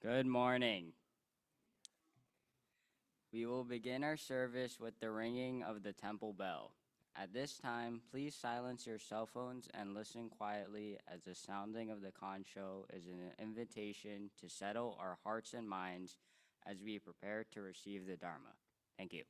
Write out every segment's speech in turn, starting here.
Good morning. We will begin our service with the ringing of the temple bell. At this time, please silence your cell phones and listen quietly as the sounding of the concho is an invitation to settle our hearts and minds as we prepare to receive the Dharma. Thank you.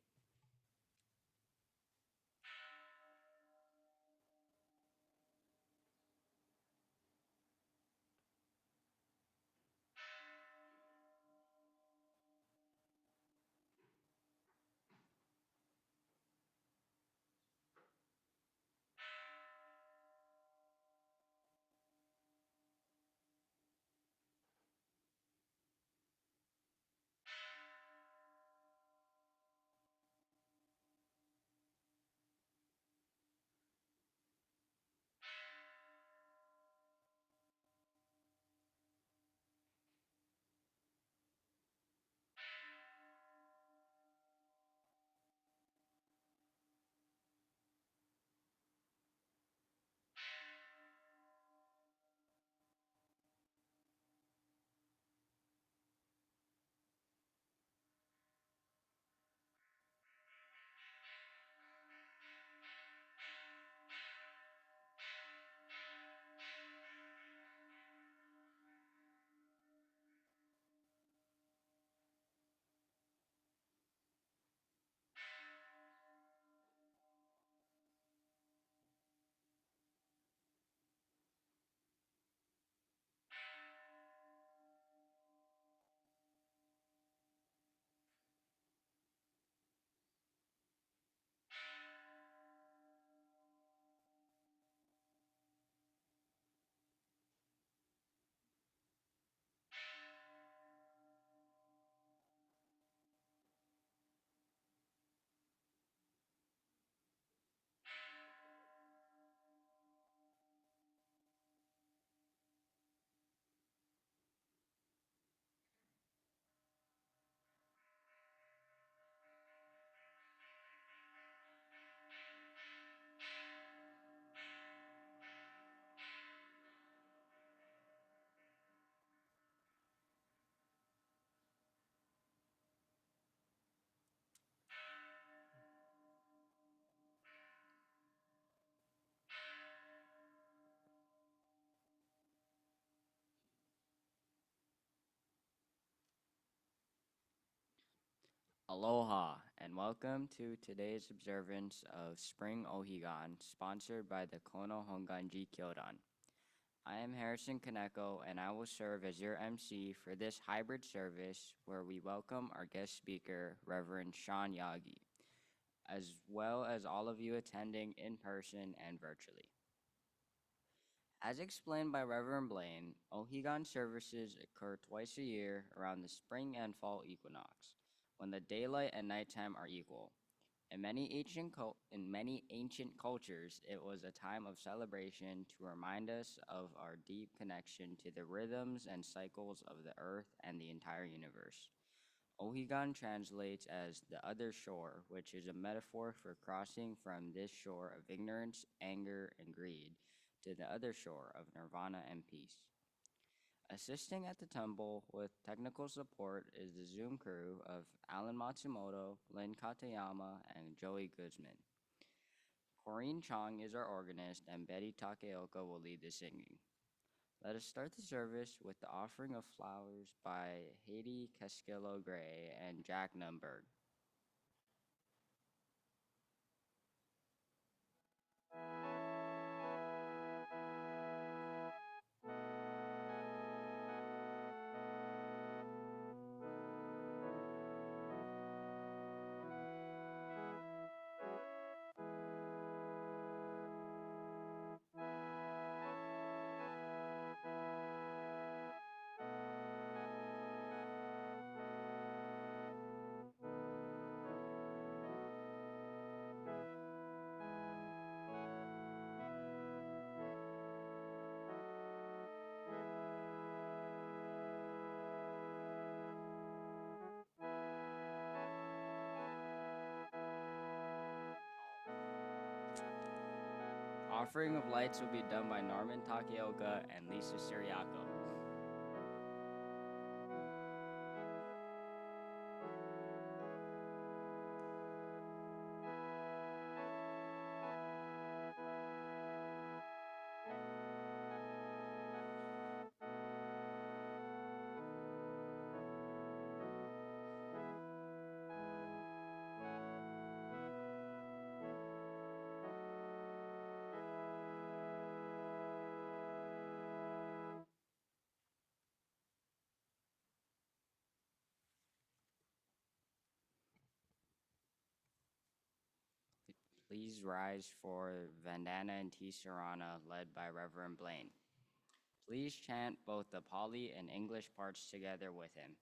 Aloha and welcome to today's observance of Spring Ohigan, sponsored by the Kono Honganji Kyodan. I am Harrison Kaneko, and I will serve as your MC for this hybrid service where we welcome our guest speaker, Reverend Shawn Yagi, as well as all of you attending in person and virtually. As explained by Reverend Blaine, Ohigan services occur twice a year around the spring and fall equinox, when the daylight and nighttime are equal. In many ancient cultures, it was a time of celebration to remind us of our deep connection to the rhythms and cycles of the earth and the entire universe. Ohigan translates as the other shore, which is a metaphor for crossing from this shore of ignorance, anger, and greed to the other shore of nirvana and peace. Assisting at the temple with technical support is the Zoom crew of Alan Matsumoto, Lynn Katayama, and Joey Guzman. Corinne Chong is our organist, and Betty Takeoka will lead the singing. Let us start the service with the offering of flowers by Haiti Casquillo Gray and Jack Numberg. Offering of lights will be done by Norman Takeoka and Lisa Siriaco. Please rise for Vandana and Tisarana, led by Reverend Blaine. Please chant both the Pali and English parts together with him.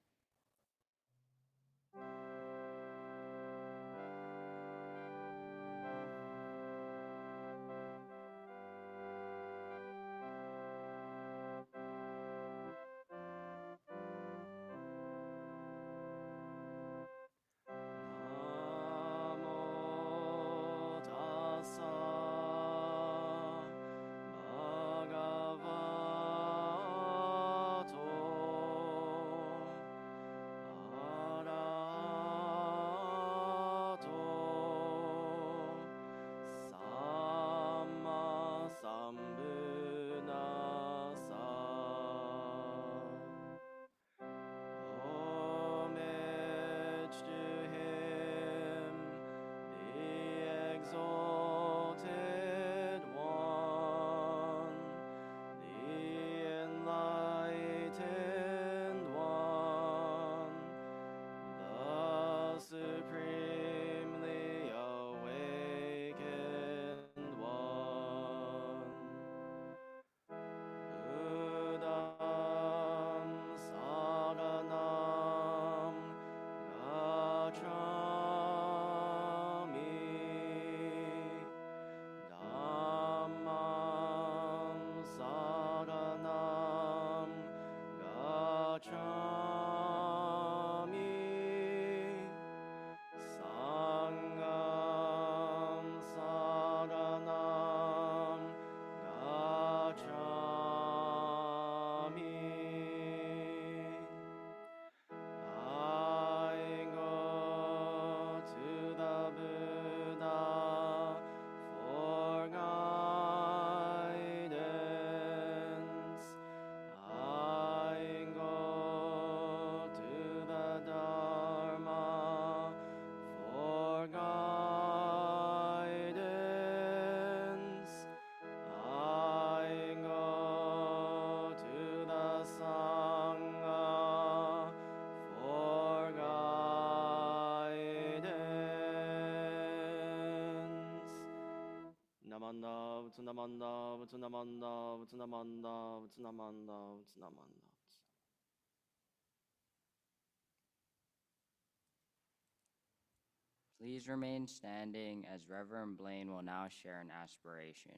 Please remain standing as Reverend Blaine will now share an aspiration.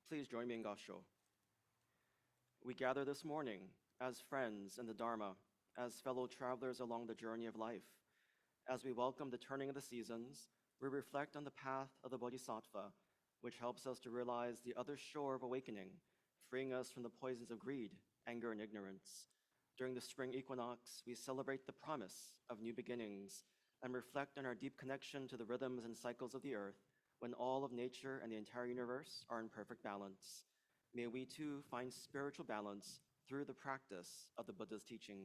Please join me in Gasho. We gather this morning as friends in the Dharma, as fellow travelers along the journey of life. As we welcome the turning of the seasons, we reflect on the path of the Bodhisattva, which helps us to realize the other shore of awakening, freeing us from the poisons of greed, anger, and ignorance. During the spring equinox, we celebrate the promise of new beginnings and reflect on our deep connection to the rhythms and cycles of the earth when all of nature and the entire universe are in perfect balance. May we too find spiritual balance through the practice of the Buddha's teaching.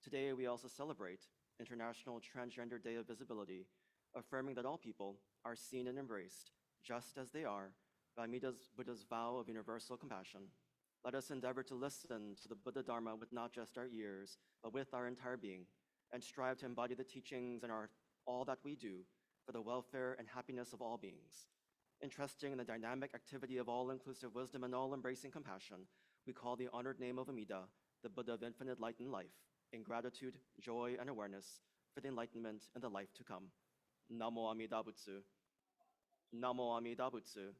Today, we also celebrate International Transgender Day of Visibility, affirming that all people are seen and embraced just as they are by Buddha's vow of universal compassion. Let us endeavor to listen to the Buddha Dharma with not just our ears, but with our entire being, and strive to embody the teachings in all that we do for the welfare and happiness of all beings. Entrusting in the dynamic activity of all-inclusive wisdom and all-embracing compassion, we call the honored name of Amida, the Buddha of infinite light and life, in gratitude, joy, and awareness for the enlightenment and the life to come. Namo Amida Butsu. Namo Amida Butsu.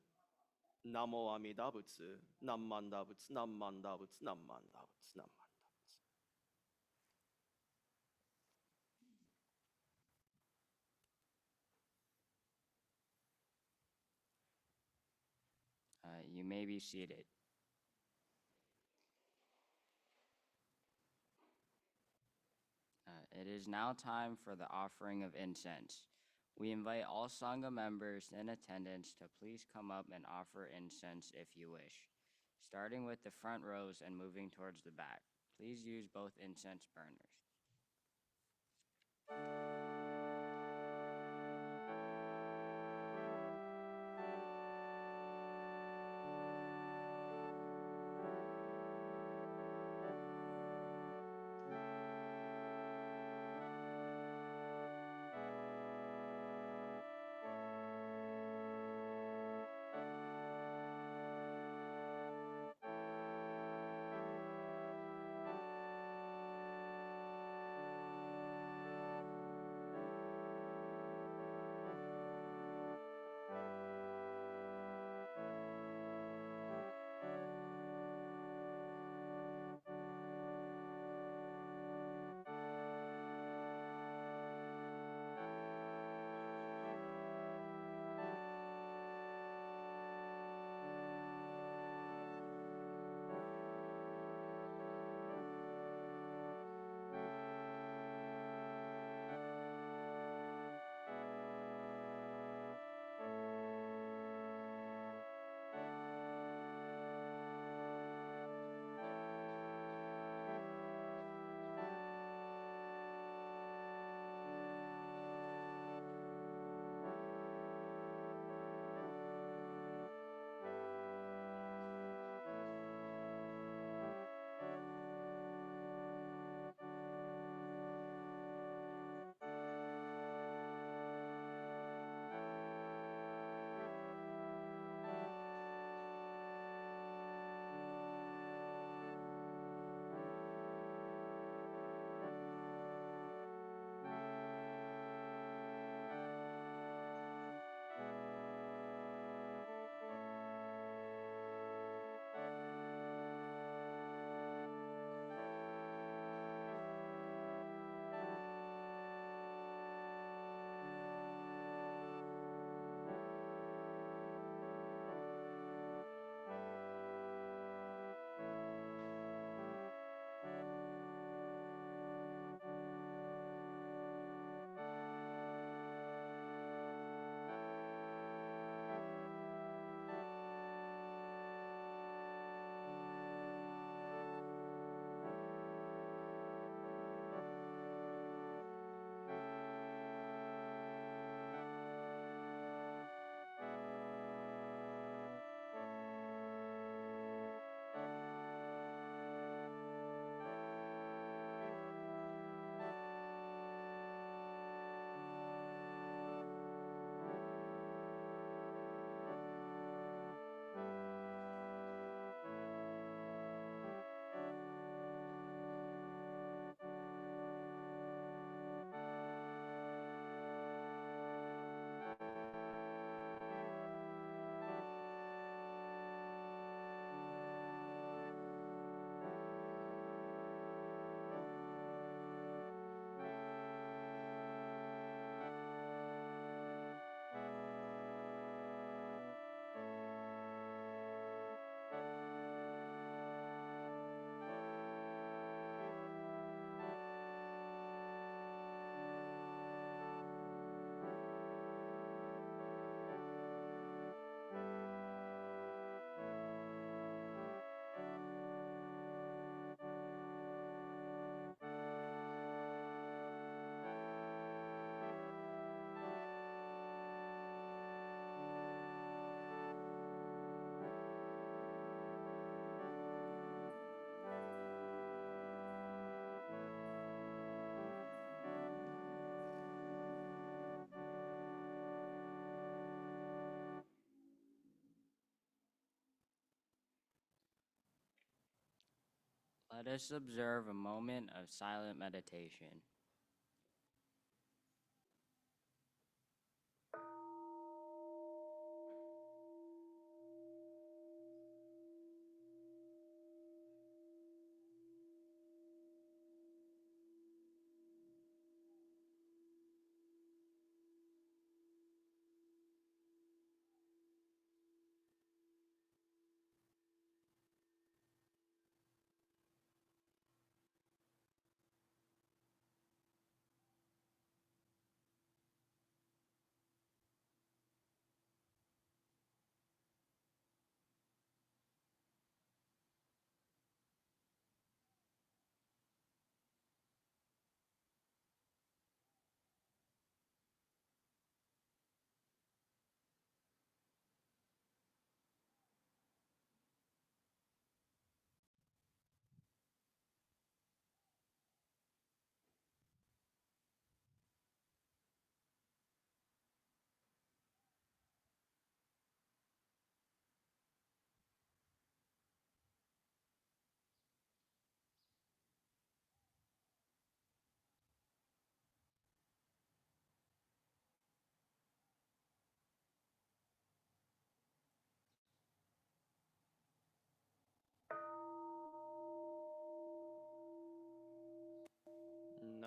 Namo Amida Butsu. Nammanda Butsu. Nammanda Butsu. Nammanda Butsu. Nammanda Butsu. You may be seated. It is now time for the offering of incense. We invite all Sangha members in attendance to please come up and offer incense if you wish, starting with the front rows and moving towards the back. Please use both incense burners. Let us observe a moment of silent meditation.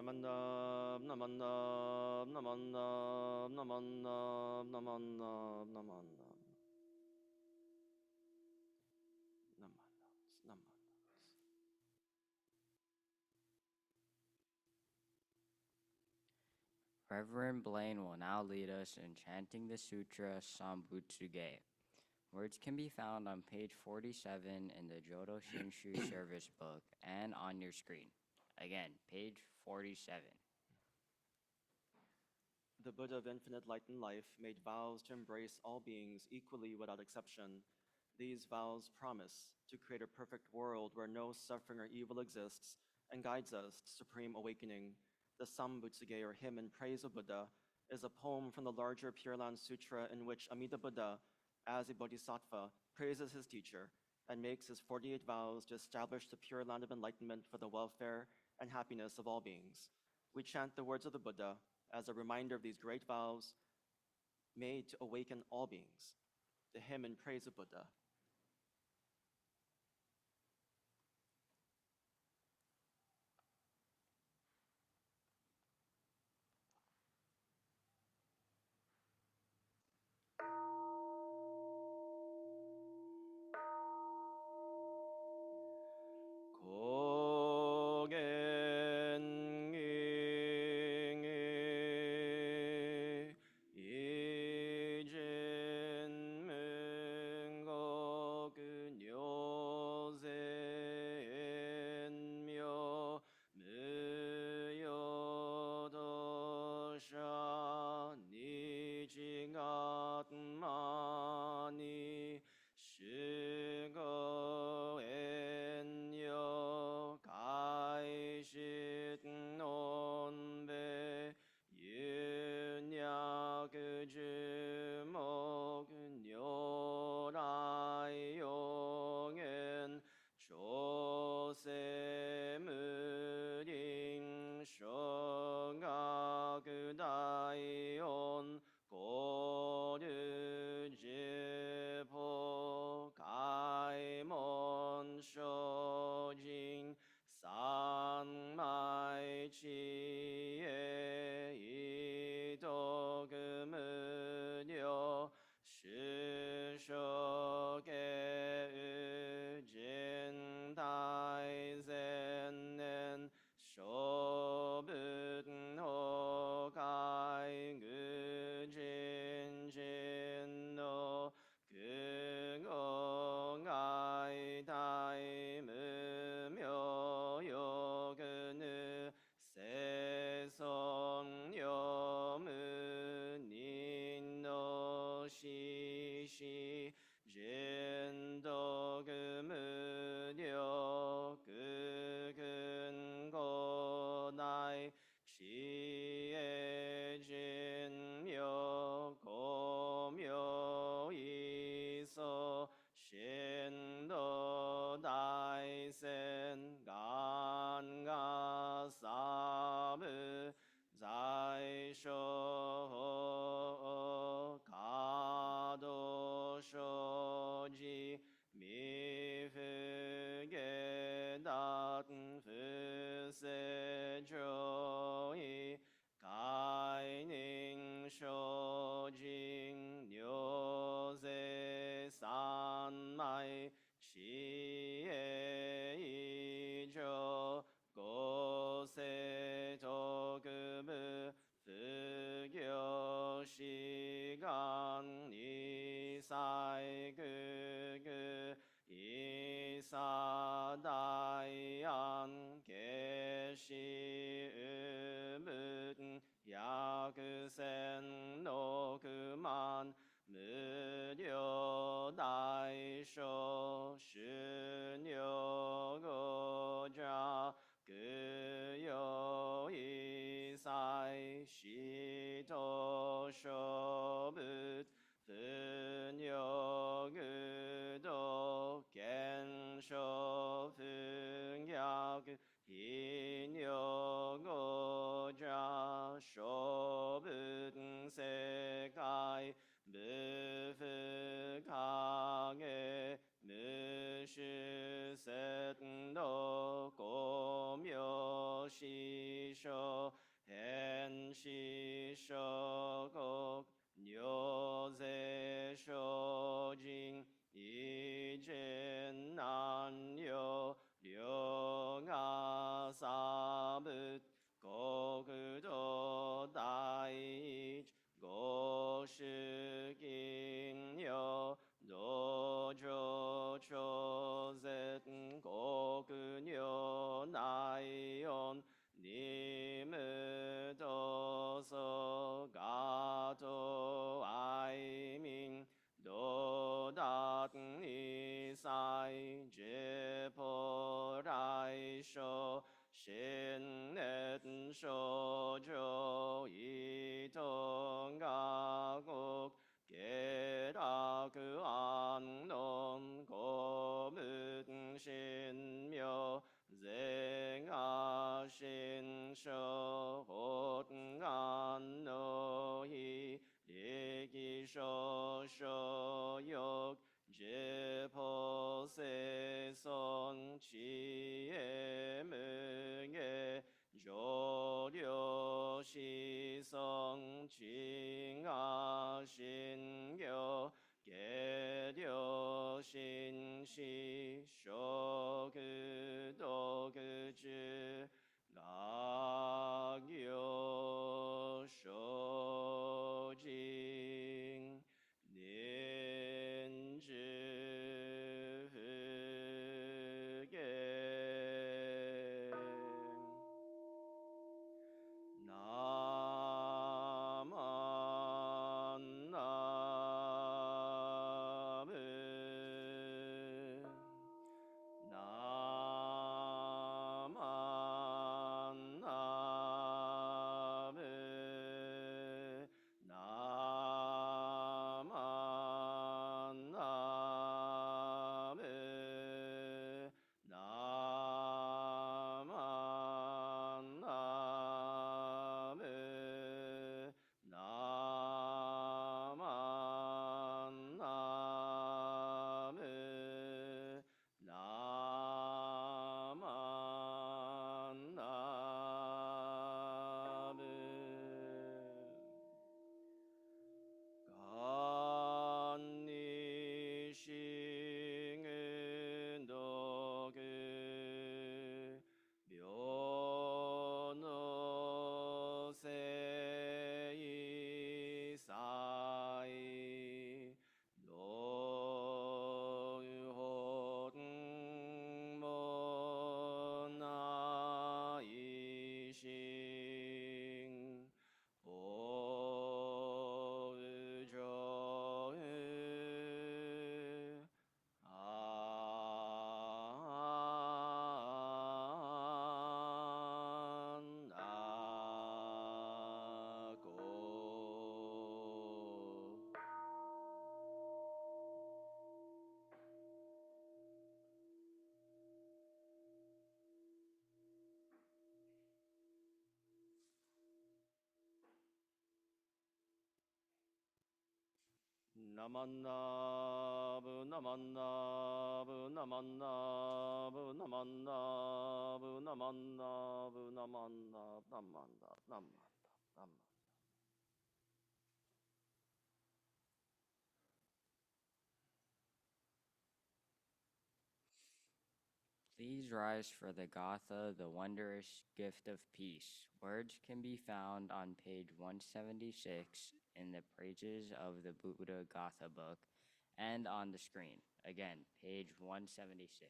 Namandam, namandam, namandam, namandam, namandam, namandam. Namandam, namandam. Reverend Blaine will now lead us in chanting the Sutra Sambutsuge. Words can be found on page 47 in the Jodo Shinshu service book and on your screen. Again, page 47. The Buddha of infinite light and life made vows to embrace all beings equally without exception. These vows promise to create a perfect world where no suffering or evil exists and guides us to supreme awakening. The Sambutsuge, or hymn in praise of Buddha, is a poem from the larger Pure Land Sutra in which Amida Buddha, as a bodhisattva, praises his teacher and makes his 48 vows to establish the Pure Land of enlightenment for the welfare and happiness of all beings. We chant the words of the Buddha as a reminder of these great vows made to awaken all beings. The hymn in praise of Buddha. sai 그 이사다양 계시음은 야그센 노그만 무료다이쇼 신여고자 그요이사이 시도쇼붓 분여그도 겐쇼 분약 인여고자 쇼분세가이 무프강에 무시셋노 고묘시쇼 헨시쇼곡 뇨세쇼징 이젠난요 령아사붓 고그도 다이지 고시긴요 노조초셋 고그녀 나이온 님으도서 가도 아이밍 도닷니사이 제포라이쇼 신넷쇼조 이동가국 게라그 안놈 고문신묘 쟁하신쇼 헛간노히 리기쇼쇼욕 제포세선 지혜명예 조료시성 징하신교 계려신시 쇼그도그즈 낙요 쇼징 닌즈흐게 간니싱은 도그 묘노세이사이 노혼모나이싱 보조의 안다고 나만나부 나만나부 나만나부 나만나부 나만나부 나만나 나만나 나만나 나만 Please rise for the Gatha, the wondrous gift of peace. Words can be found on page 176 in the Praises of the Buddha Gatha book, and on the screen. Again, page 176.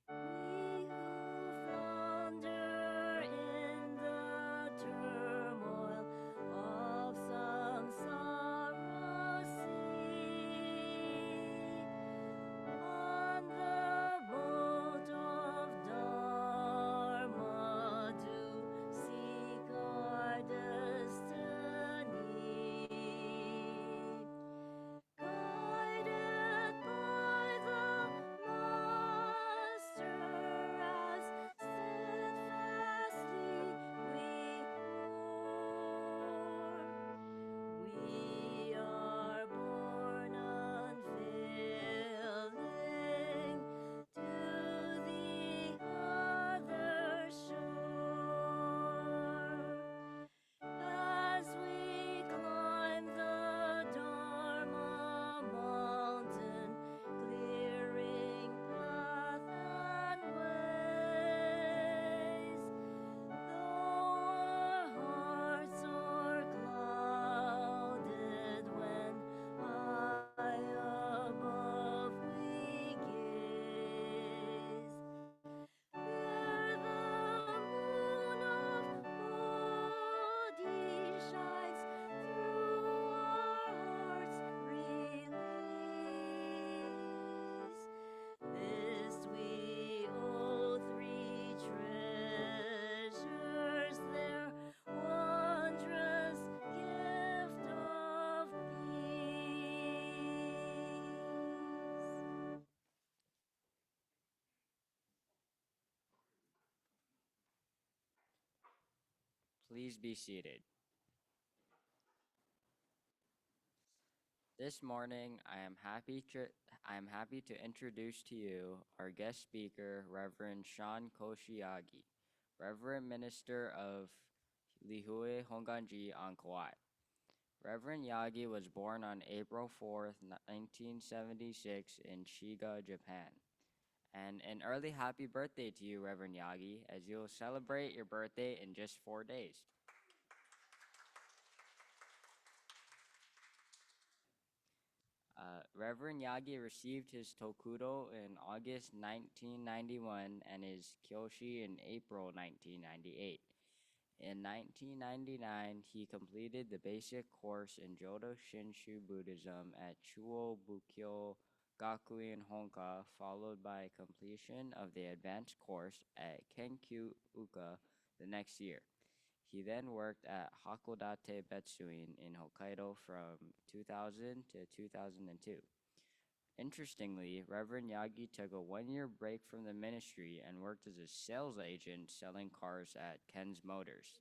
We who flounder in the turmoil of samsara sea, on the boat of Dharma to seek our destiny. Guided by the Master as steadfastly we mourn. We are born unfailing to the other shore. As we climb the Dharma mountain, clearing path and ways, though our hearts are clouded when high above we gaze, where the moon of Bodhi shines through our hearts release. This we owe three treasures, their wondrous gift of peace. Please be seated. This morning, I am happy to introduce to you our guest speaker, Reverend Shawn Yagi, Reverend Minister of Lihue Honganji on Kauai. Reverend Yagi was born on April 4th, 1976 in Shiga, Japan. And an early happy birthday to you, Reverend Yagi, as you'll celebrate your birthday in just 4 days. Reverend Yagi received his Tokudo in August 1991 and his Kyoshi in April 1998. In 1999, he completed the basic course in Jodo Shinshu Buddhism at Chuo Bukkyo Gakuen Honka, followed by completion of the advanced course at Kenkyu Uka the next year. He then worked at Hakodate Betsuin in Hokkaido from 2000 to 2002. Interestingly, Reverend Yagi took a 1-year break from the ministry and worked as a sales agent selling cars at Ken's Motors.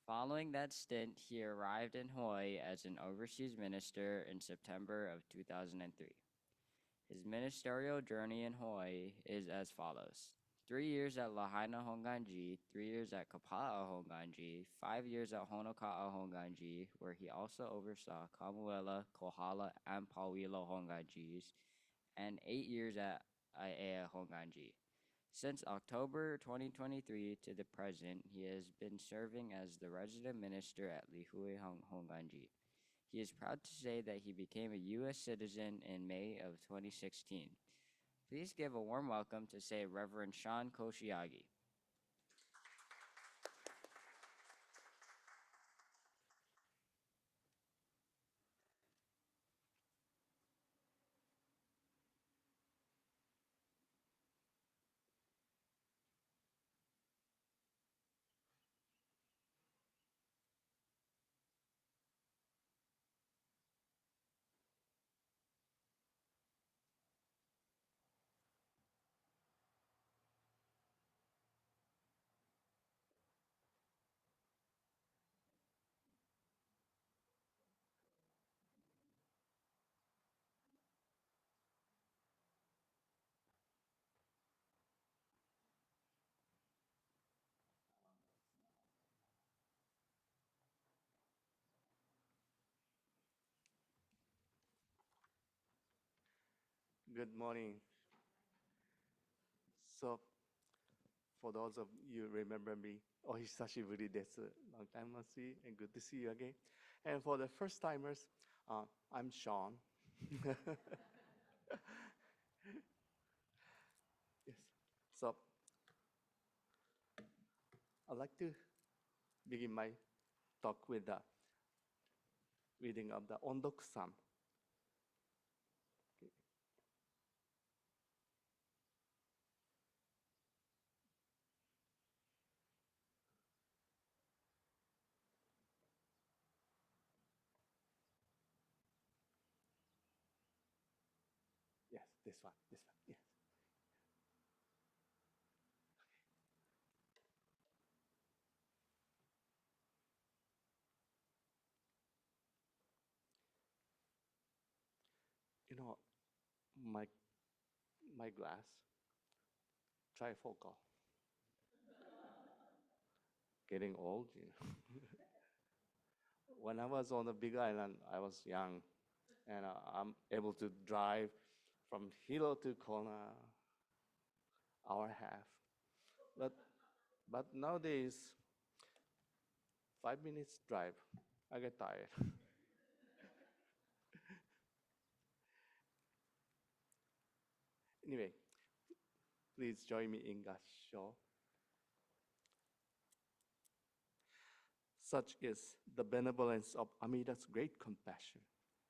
Following that stint, he arrived in Hawaii as an overseas minister in September of 2003. His ministerial journey in Hawaii is as follows: 3 years at Lahaina Honganji, 3 years at Kapa'a Honganji, 5 years at Honoka'a Honganji, where he also oversaw Kamuela, Kohala, and Pauilo Honganjis, and 8 years at Aiea Honganji. Since October 2023 to the present, he has been serving as the resident minister at Lihue Honganji. He is proud to say that he became a U.S. citizen in May of 2016. Please give a warm welcome to say Reverend Shawn Yagi. Good morning. So, for those of you remember me, ohisashiburi desu. Long time no see, and good to see you again. And for the first timers, I'm Shawn. Yes. So, I'd like to begin my talk with the reading of the Ondoku-san. Okay. Yes, this one, this one. Yes. You know, my my glass, trifocal, getting old. When I was on the Big Island, I was young, and I'm able to drive from Hilo to Kona, hour half. But but nowadays, 5 minutes drive, I get tired. Anyway, please join me in Gasho. Such is the benevolence of Amida's great compassion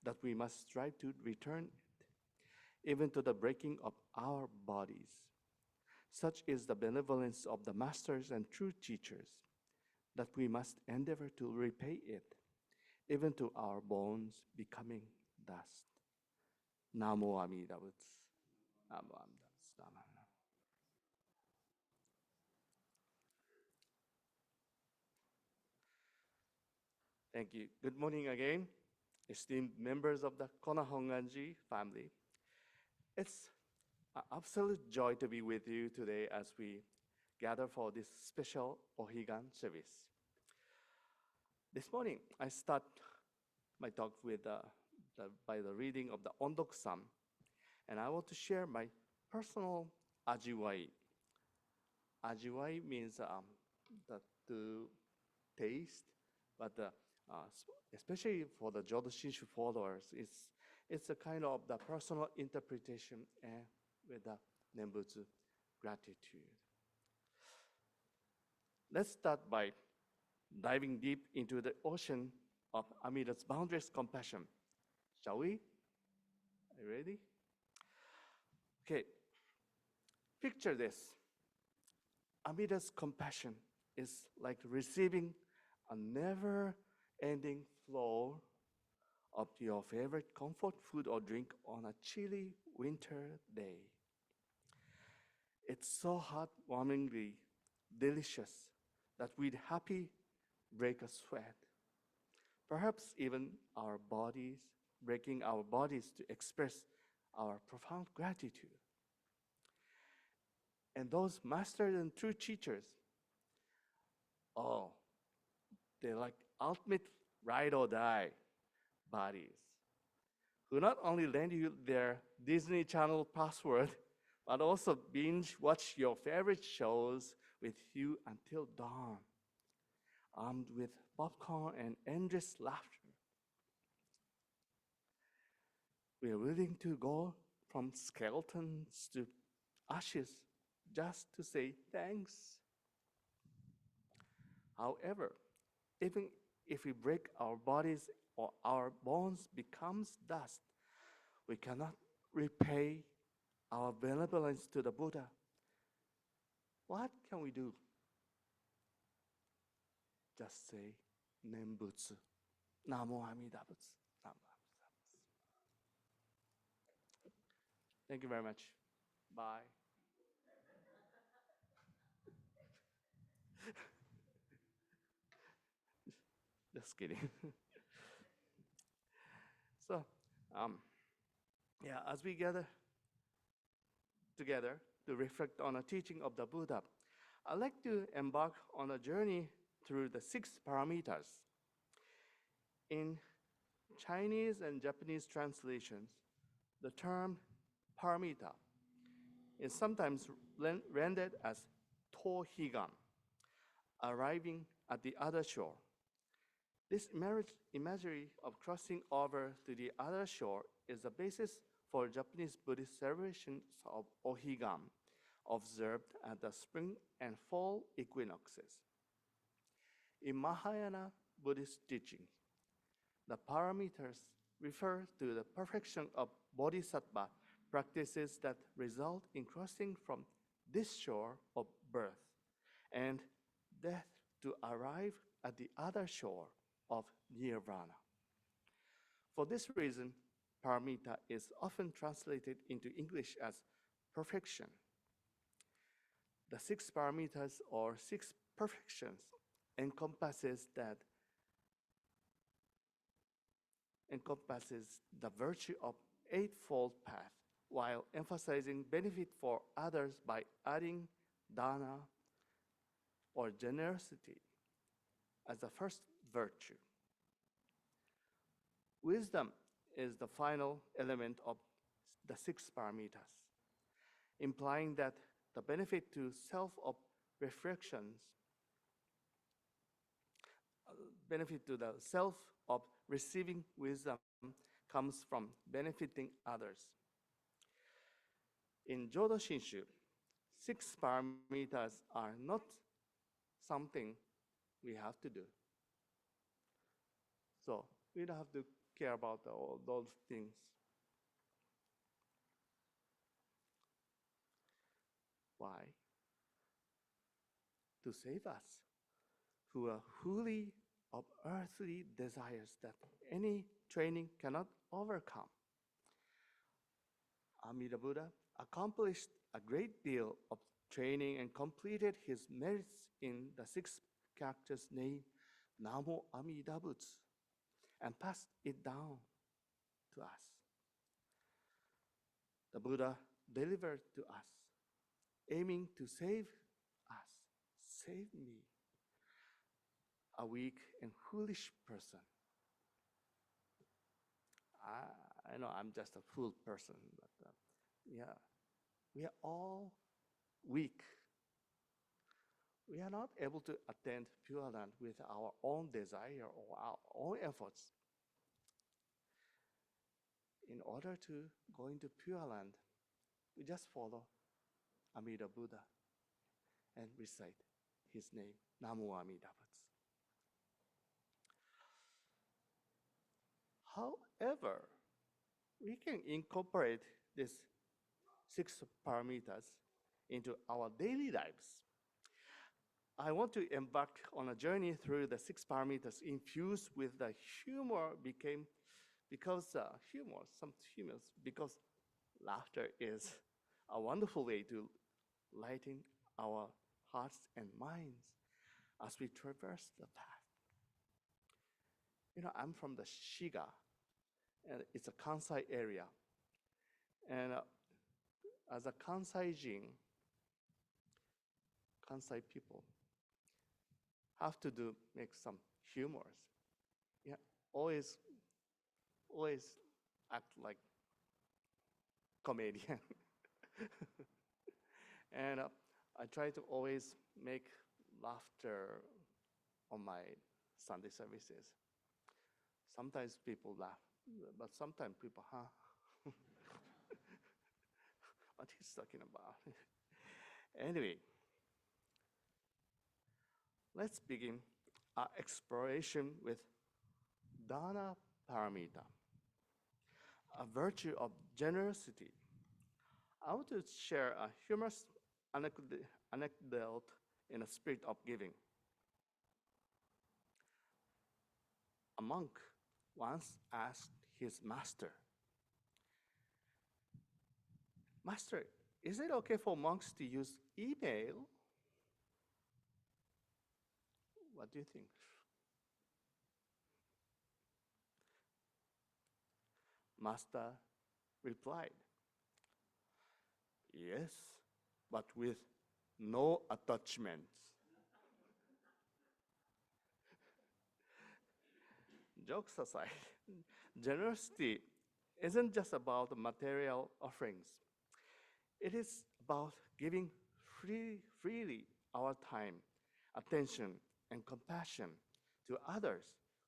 that we must strive to return it, even to the breaking of our bodies. Such is the benevolence of the masters and true teachers that we must endeavor to repay it, even to our bones becoming dust. Namo Amida Butsu. Namo Amida Butsu. Thank you. Good morning again, esteemed members of the Konahonganji family. It's an absolute joy to be with you today as we gather for this special Ohigan service. This morning, I start my talk with by the reading of the Ondoku-san, and I want to share my personal ajiwai. Ajiwai means to taste, but especially for the Jodo Shinshu followers, it's a kind of the personal interpretation with the Nembutsu gratitude. Let's start by diving deep into the ocean of Amida's boundless compassion. Shall we? Are you ready? Okay, picture this. Amida's compassion is like receiving a never-ending flow of your favorite comfort food or drink on a chilly winter day. It's so heartwarmingly delicious that we'd happy break a sweat. Perhaps even our bodies, breaking our bodies to express our profound gratitude. And those masters and true teachers, oh, they're like ultimate ride or die bodies who not only lend you their Disney Channel password, but also binge watch your favorite shows with you until dawn, armed with popcorn and endless laughter. We are willing to go from skeletons to ashes just to say thanks. However, even if we break our bodies or our bones becomes dust, we cannot repay our benevolence to the Buddha. What can we do? Just say Nembutsu. Namo Amida Butsu. Namo Amida Butsu. Thank you very much. Bye. Just kidding. So, um, yeah, as we gather together to reflect on a teaching of the Buddha, I'd like to embark on a journey through the 6 parameters. In Chinese and Japanese translations, the term paramita is sometimes rendered as Tohigan, arriving at the other shore. This imagery of crossing over to the other shore is the basis for Japanese Buddhist celebrations of Ohigan, observed at the spring and fall equinoxes. In Mahayana Buddhist teaching, the parameters refer to the perfection of bodhisattva practices that result in crossing from this shore of birth and death to arrive at the other shore of nirvana. For this reason, paramita is often translated into English as perfection. The six paramitas or six perfections encompasses the virtue of eightfold path while emphasizing benefit for others by adding dana or generosity as the first virtue. Wisdom is the final element of the six paramitas, implying that the benefit to self of reflections, benefit to the self of receiving wisdom comes from benefiting others. In Jodo Shinshu, six paramitas are not something we have to do. So we don't have to care about all those things. Why? To save us, who are wholly of earthly desires that any training cannot overcome. Amida Buddha accomplished a great deal of training and completed his merits in the six characters named Namo Amida Butsu and passed it down to us. The Buddha delivered to us, aiming to save us. Save me, a weak and foolish person. I know I'm just a fool person, but yeah, we are all weak. We are not able to attain Pure Land with our own desire or our own efforts. In order to go into Pure Land, we just follow Amida Buddha and recite his name, Namo Amida Butsu. However, we can incorporate these six paramitas into our daily lives. I want to embark on a journey through the six paramitas infused with the humor because laughter is a wonderful way to lighten our hearts and minds as we traverse the path. You know, I'm from the Shiga, and it's a Kansai area. And as a Kansai people have to make some humors. Yeah, always act like comedian. And I try to always make laughter on my Sunday services. Sometimes people laugh, but sometimes people, what he's talking about. Anyway, let's begin our exploration with Dana Paramita, a virtue of generosity. I want to share a humorous anecdote in a spirit of giving. A monk once asked his master, "Master, is it okay for monks to use email?" What do you think? Master replied, "Yes, but with no attachments." Jokes aside, generosity isn't just about material offerings. It is about giving freely our time, attention, and compassion to others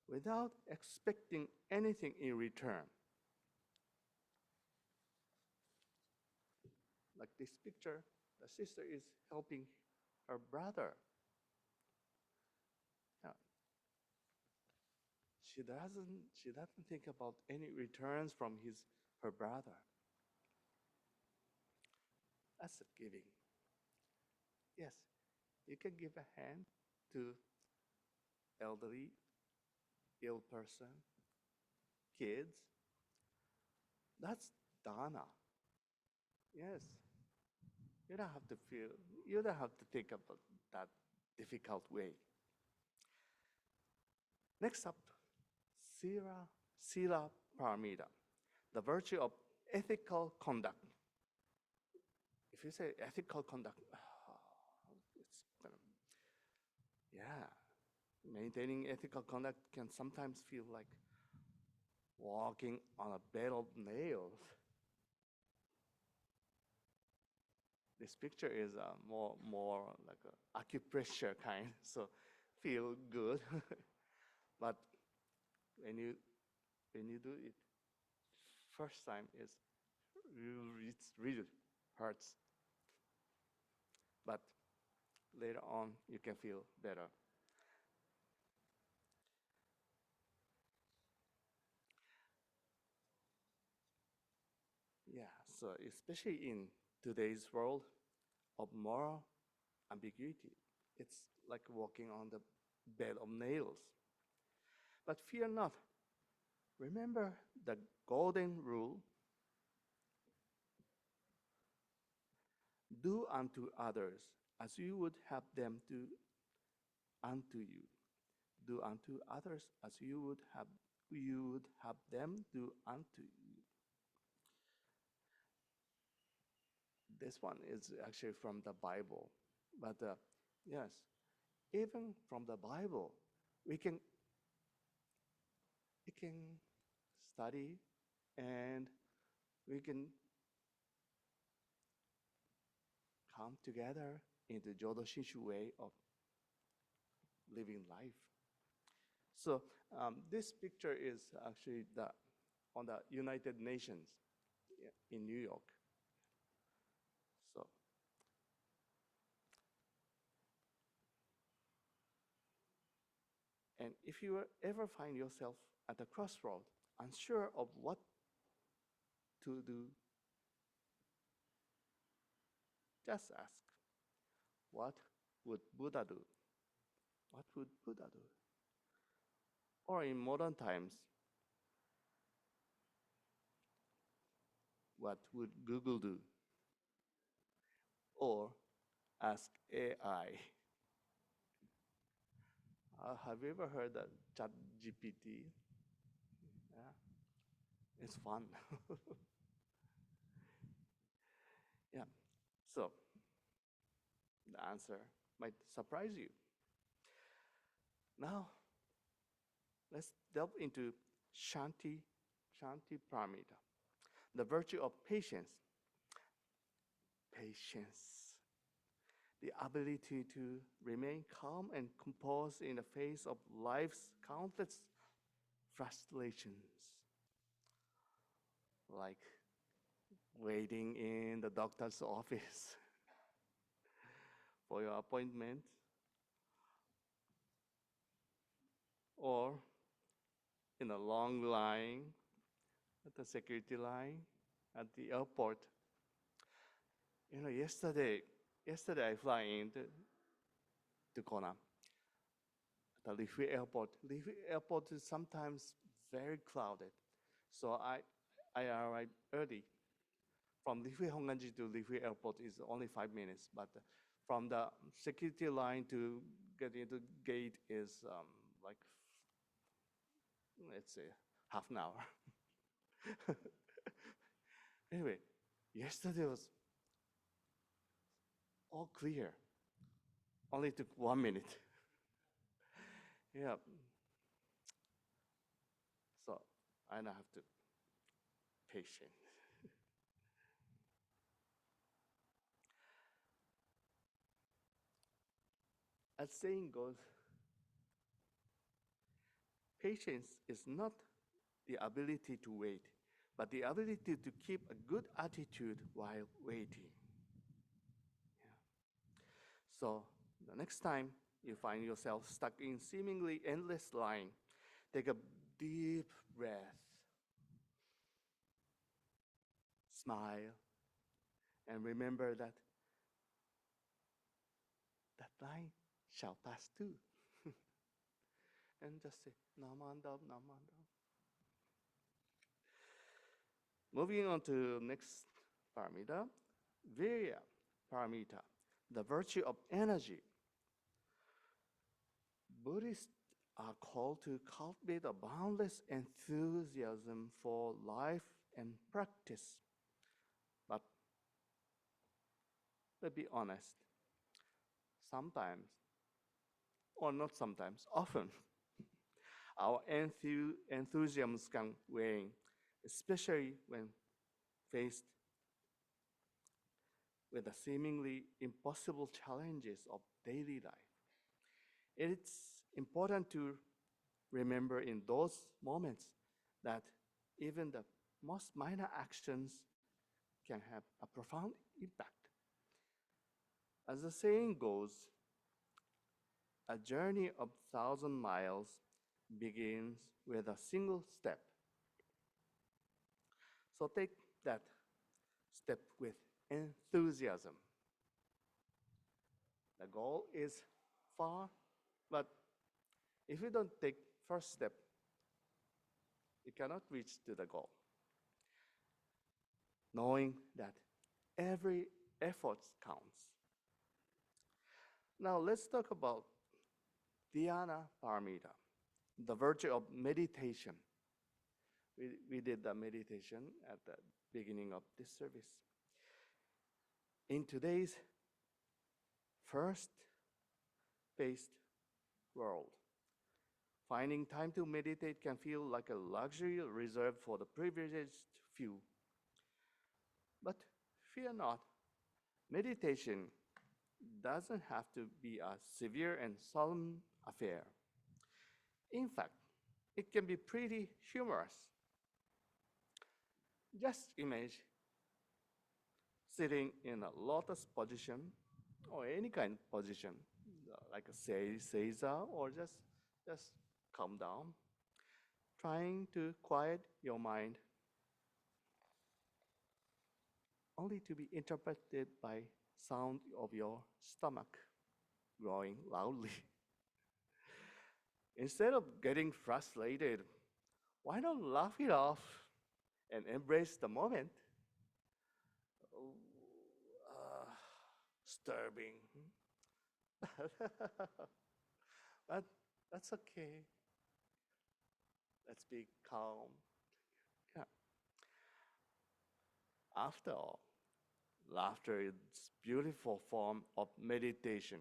without expecting anything in return. Like this picture, the sister is helping her brother. Now, she doesn't think about any returns from her brother. That's a giving. Yes, you can give a hand to elderly, ill person, kids. That's dana. Yes, you don't have to feel, you don't have to think about that difficult way. Next up, Sila Paramita, the virtue of ethical conduct. If you say ethical conduct, it's kind of, yeah, maintaining ethical conduct can sometimes feel like walking on a bed of nails. This picture is more like a acupressure kind, so feel good. But when you do it first time, it really hurts. But later on, you can feel better. Yeah, so especially in today's world of moral ambiguity, it's like walking on the bed of nails. But fear not. Remember the golden rule: do unto others as you would have them do unto you. Do unto others as you would have them do unto you. This one is actually from the Bible, but yes, even from the Bible, we can study and we can come together in the Jodo Shinshu way of living life. So this picture is actually on the United Nations in New York. So and if you ever find yourself at a crossroad, unsure of what to do, just ask, what would Buddha do? What would Buddha do? Or in modern times, what would Google do? Or ask AI. Have you ever heard of Chat GPT? Yeah, it's fun. Yeah, so the answer might surprise you. Now, let's delve into Shanti Pramita, the virtue of patience. Patience. The ability to remain calm and composed in the face of life's countless frustrations, like waiting in the doctor's office for your appointment, or in a long line at the security line at the airport. Yesterday I fly to Kona, the Lifui Airport. Lifui Airport is sometimes very crowded, so I arrived early. From Lifui Honganji to Lifui Airport is only 5 minutes, but from the security line to get into gate is like, let's say, half an hour. Anyway, yesterday was all clear. Only took 1 minute. Yeah. So I now have to patient. As saying goes, patience is not the ability to wait, but the ability to keep a good attitude while waiting. Yeah. So the next time you find yourself stuck in seemingly endless line, take a deep breath, smile, and remember that that line shall pass too. And just say, Namandam, Namandam. Moving on to next paramita, Virya paramita, the virtue of energy. Buddhists are called to cultivate a boundless enthusiasm for life and practice. But let's be honest, sometimes, or not sometimes, often, our enthusiasm can wane, especially when faced with the seemingly impossible challenges of daily life. It's important to remember in those moments that even the most minor actions can have a profound impact. As the saying goes, a journey of 1,000 miles begins with a single step. So take that step with enthusiasm. The goal is far, but if you don't take first step, you cannot reach to the goal. Knowing that every effort counts. Now let's talk about Dhyana Paramita, the virtue of meditation. We did the meditation at the beginning of this service. In today's first-paced world, finding time to meditate can feel like a luxury reserved for the privileged few. But fear not, meditation doesn't have to be a severe and solemn affair. In fact, it can be pretty humorous. Just imagine sitting in a lotus position or any kind of position, like a seiza, or just calm down, trying to quiet your mind, only to be interrupted by sound of your stomach growing loudly. Instead of getting frustrated, why not laugh it off and embrace the moment? Oh, disturbing. But that's okay. Let's be calm. Yeah. After all, laughter is a beautiful form of meditation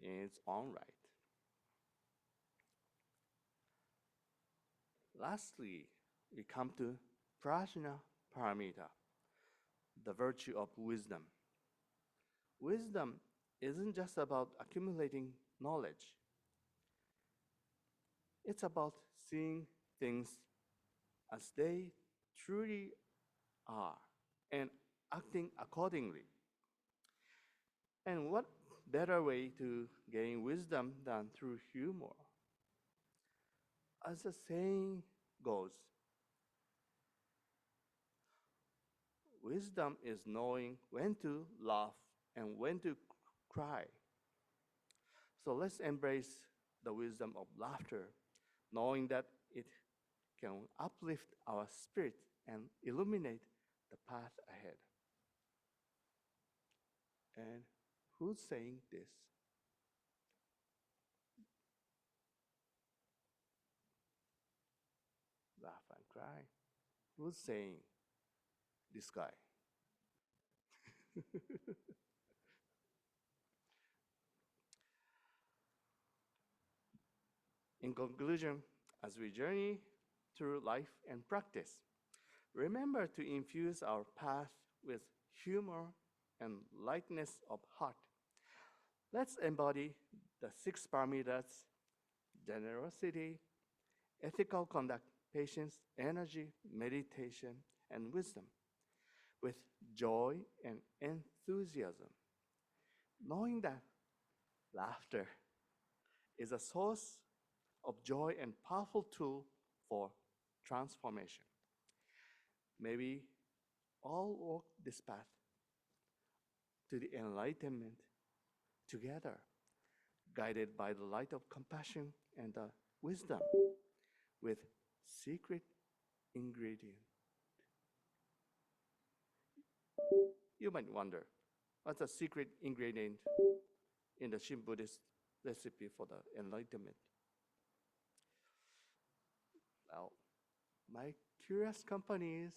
in its own right. Lastly, we come to Prajna Paramita, the virtue of wisdom. Wisdom isn't just about accumulating knowledge. It's about seeing things as they truly are and acting accordingly. And what better way to gain wisdom than through humor? As the saying goes, wisdom is knowing when to laugh and when to cry. So let's embrace the wisdom of laughter, knowing that it can uplift our spirit and illuminate the path ahead. And who's saying this? Laugh and cry. Who's saying this guy? In conclusion, as we journey through life and practice, remember to infuse our path with humor and lightness of heart. Let's embody the six parameters: generosity, ethical conduct, patience, energy, meditation, and wisdom with joy and enthusiasm, knowing that laughter is a source of joy and powerful tool for transformation. May we all walk this path to the enlightenment together, guided by the light of compassion and the wisdom with secret ingredient. You might wonder, what's a secret ingredient in the Shin Buddhist recipe for the enlightenment? Well, my curious companies,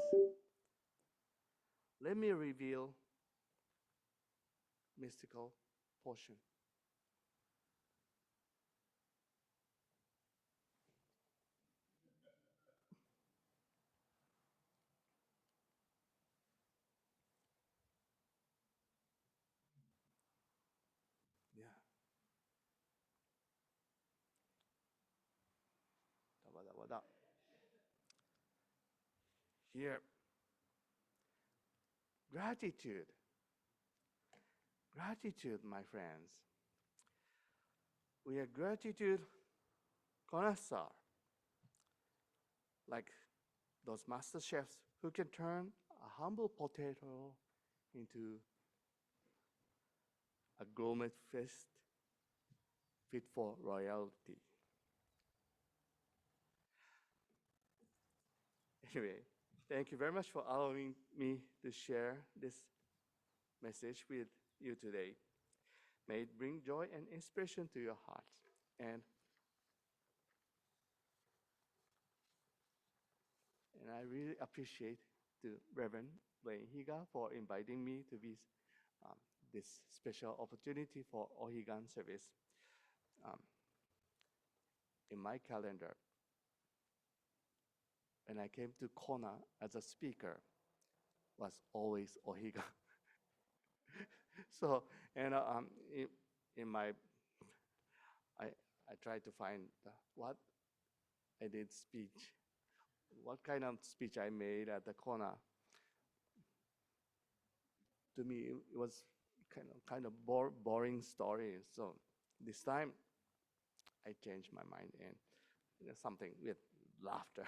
let me reveal mystical portion. Yeah. Da-ba-da-ba-da. Here, gratitude. Gratitude, my friends. We are gratitude connoisseur, like those master chefs who can turn a humble potato into a gourmet feast fit for royalty. Anyway, thank you very much for allowing me to share this message with you today. May it bring joy and inspiration to your hearts. And I really appreciate to Reverend Blaine Higa for inviting me to um, this special opportunity for Ohigan service. Um, in my calendar, when I came to Kona as a speaker, was always Ohigan. So, and in my, I, I tried to find what I did speech, what kind of speech I made at the Kona. To me, it was kind of boring story. So this time, I changed my mind and something with laughter.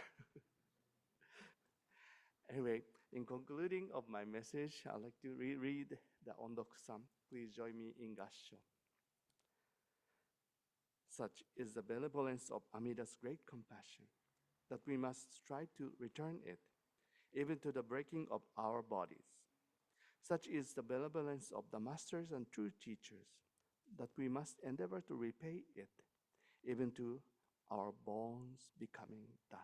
Anyway, in concluding of my message, I'd like to reread the Ondoku-san. Please join me in Gassho. Such is the benevolence of Amida's great compassion that we must strive to return it, even to the breaking of our bodies. Such is the benevolence of the masters and true teachers that we must endeavor to repay it, even to our bones becoming dust.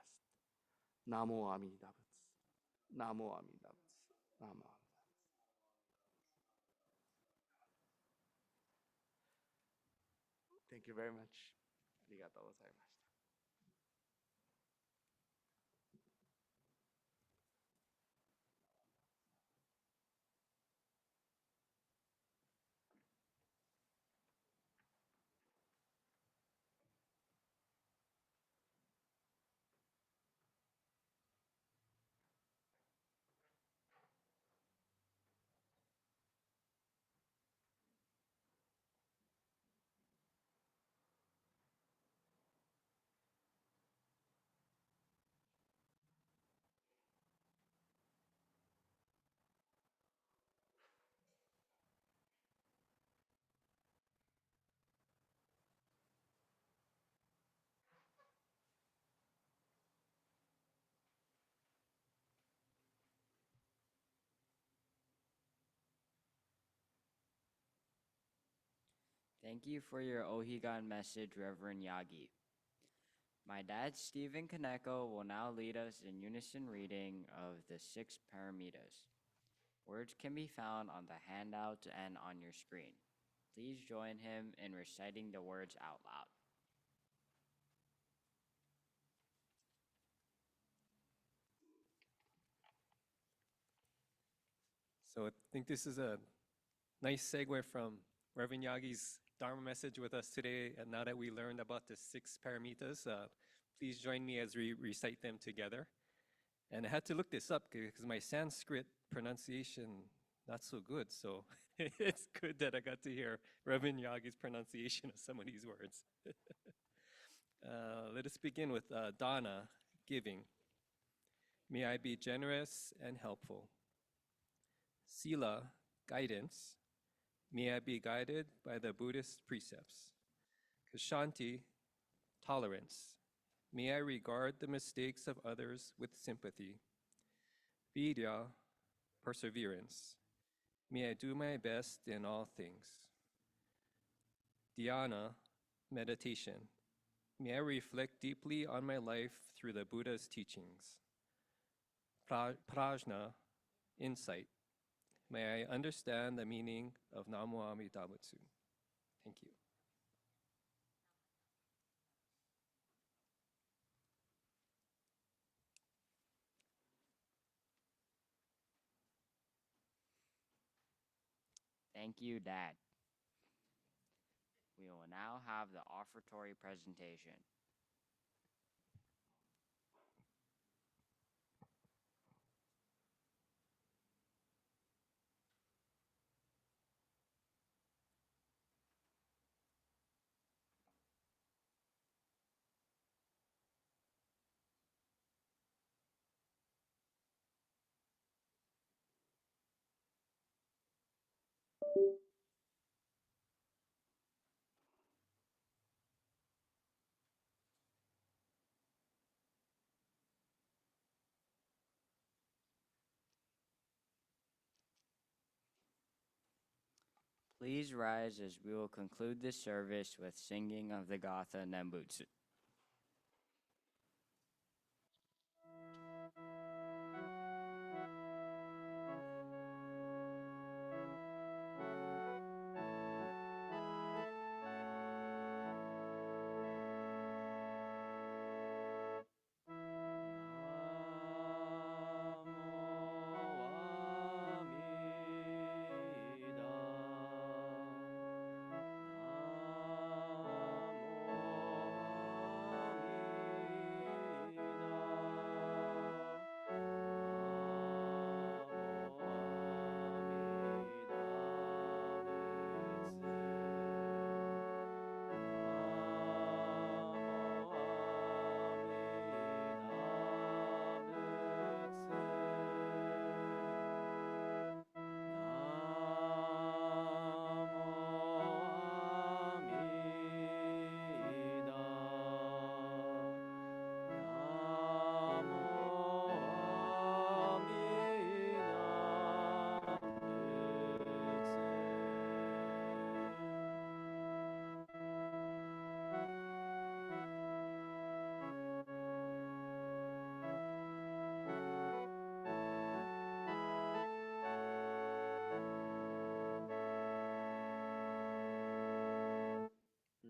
Namo Amida Butsu. Namo Amida Butsu. Namo. Thank you very much. ありがとうございました。Thank you for your Ohigan message, Reverend Yagi. My dad, Stephen Kaneko, will now lead us in unison reading of the 6 paramitas. Words can be found on the handout and on your screen. Please join him in reciting the words out loud. So I think this is a nice segue from Reverend Yagi's Dharma Message with us today. And now that we learned about the 6 paramitas, please join me as we recite them together. And I had to look this up because my Sanskrit pronunciation not so good. So it's good that I got to hear Reverend Yagi's pronunciation of some of these words. Let us begin with Dana, giving. May I be generous and helpful. Sila, guidance. May I be guided by the Buddhist precepts. Kshanti, tolerance. May I regard the mistakes of others with sympathy. Vidya, perseverance. May I do my best in all things. Dhyana, meditation. May I reflect deeply on my life through the Buddha's teachings. Prajna, insight. May I understand the meaning of Namo Amida Butsu. Thank you. Thank you, Dad. We will now have the offertory presentation. Please rise as we will conclude this service with singing of the Gatha Nembutsu.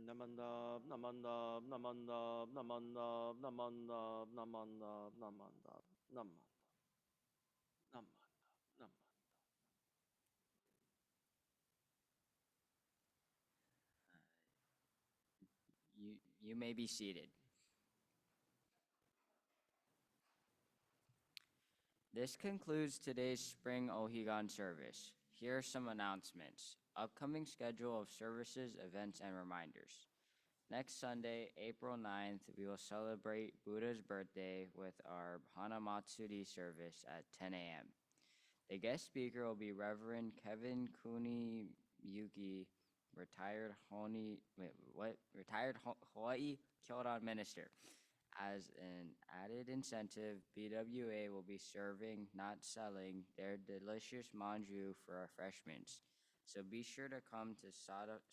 Namandab, namandab, namandab, namandab, namandab, namandab, namandab, namandab, namandab. You may be seated. This concludes today's Spring Ohigan service. Here are some announcements. Upcoming schedule of services, events, and reminders. Next Sunday, April 9th, we will celebrate Buddha's birthday with our Hanamatsuri service at 10 a.m. The guest speaker will be Reverend Kevin Kuni Yuki, retired Hawaii Kyodan minister. As an added incentive, BWA will be serving, not selling, their delicious manju for refreshments. So be sure to come to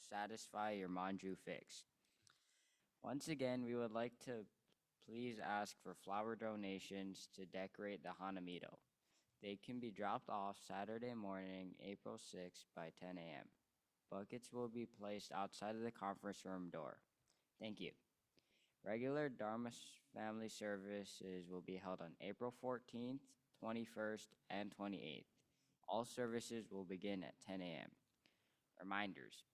satisfy your manju fix. Once again, we would like to please ask for flower donations to decorate the Hanamido. They can be dropped off Saturday morning, April 6th by 10 a.m. Buckets will be placed outside of the conference room door. Thank you. Regular Dharma family services will be held on April 14th, 21st, and 28th. All services will begin at 10 a.m. Reminders.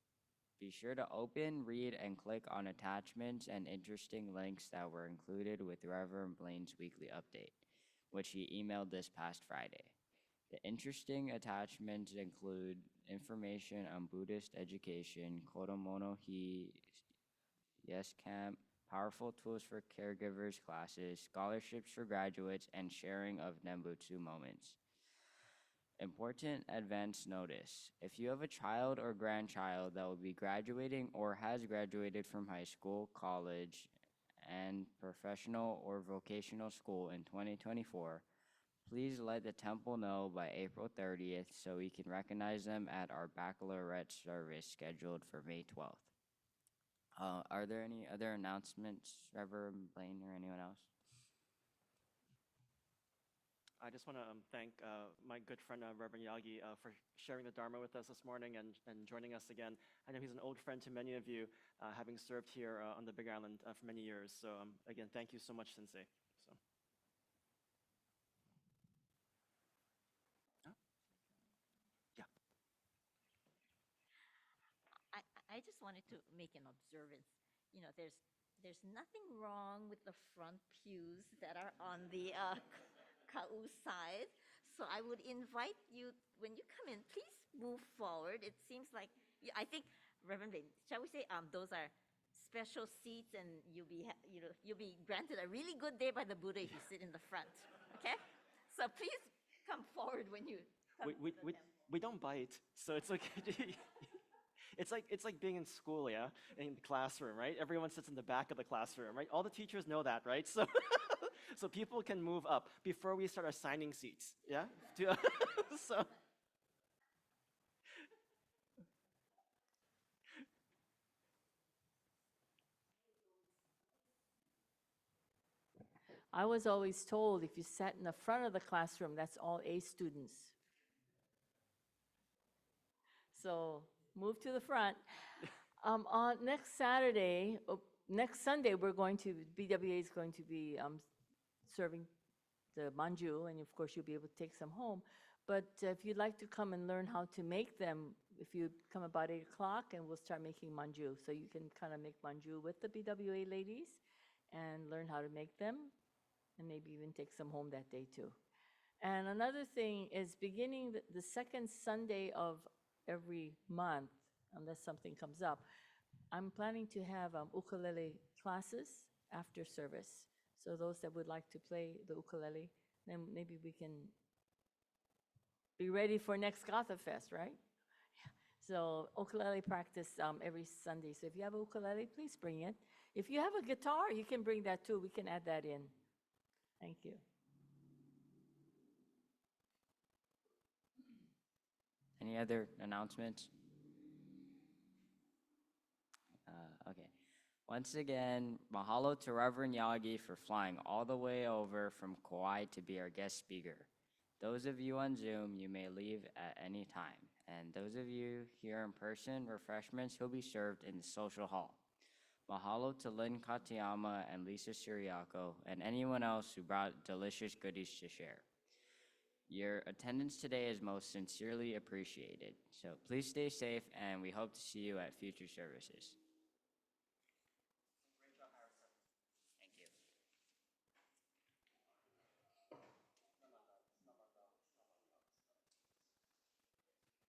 Be sure to open, read, and click on attachments and interesting links that were included with Reverend Blaine's weekly update, which he emailed this past Friday. The interesting attachments include information on Buddhist education, Kodomono Hi Yes Camp, powerful tools for caregivers classes, scholarships for graduates, and sharing of Nembutsu moments. Important advance notice. If you have a child or grandchild that will be graduating or has graduated from high school, college, and professional or vocational school in 2024, please let the temple know by April 30th so we can recognize them at our baccalaureate service scheduled for May 12th. Are there any other announcements, Reverend Blaine or anyone else? I just want to thank my good friend, Reverend Yagi, for sharing the Dharma with us this morning and joining us again. I know he's an old friend to many of you, having served here on the Big Island for many years. So again, thank you so much, Sensei. So. Huh? Yeah. I just wanted to make an observance. You know, there's nothing wrong with the front pews that are on the Ka'u side. So I would invite you, when you come in, please move forward. It seems like, I think, Reverend Blaine, shall we say, those are special seats, and you'll be granted a really good day by the Buddha if you sit in the front. Okay? So please come forward when you come to the temple. We don't bite, so it's okay. It's like being in school, yeah, in the classroom, right? Everyone sits in the back of the classroom, right? All the teachers know that, right? So, so people can move up before we start assigning seats, yeah. So. I was always told if you sat in the front of the classroom, that's all A students. So move to the front. On next Saturday, next Sunday, BWA is going to be serving the manju, and of course you'll be able to take some home. But if you'd like to come and learn how to make them, if you come about 8 o'clock, and we'll start making manju. So you can kind of make manju with the BWA ladies and learn how to make them, and maybe even take some home that day too. And another thing is beginning the second Sunday of every month, unless something comes up, I'm planning to have ukulele classes after service. So those that would like to play the ukulele, then maybe we can be ready for next Gotha Fest, right? Yeah. So ukulele practice every Sunday. So if you have a ukulele, please bring it. If you have a guitar, you can bring that too. We can add that in. Thank you. Any other announcements? Okay. Once again, mahalo to Reverend Yagi for flying all the way over from Kauai to be our guest speaker. Those of you on Zoom, you may leave at any time. And those of you here in person, refreshments will be served in the social hall. Mahalo to Lynn Katayama and Lisa Siriaco and anyone else who brought delicious goodies to share. Your attendance today is most sincerely appreciated. So please stay safe, and we hope to see you at future services.